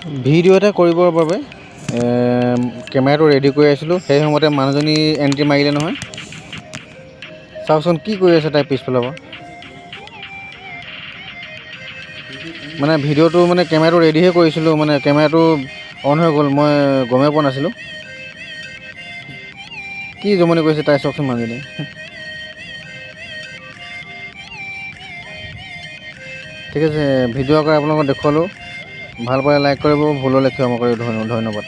Video' এটা কৰিবৰ বাবে কেমেৰাটো ৰেডি কৰি আছিলোঁ। সেই সময়তে মানুহজনী এণ্ট্ৰি মাৰিলে নহয়। চাওকচোন কি কৰি আছে তাই পিছফালৰ পৰা। মানে ভিডিঅ'টো মানে কেমেৰাটো ৰেডিহে কৰিছিলোঁ, মানে কেমেৰাটো অন হৈ গ'ল, মই গমেই পোৱা নাছিলোঁ। কি জমনি কৰিছে তাই চাওকচোন মানুহজনী। ঠিক আছে, ভিডিঅ' আকাৰে আপোনালোকক দেখুৱালোঁ। ভাল পালে লাইক কৰিব, ভুল হ'লে ক্ষমা কৰিব। ধন্যবাদ।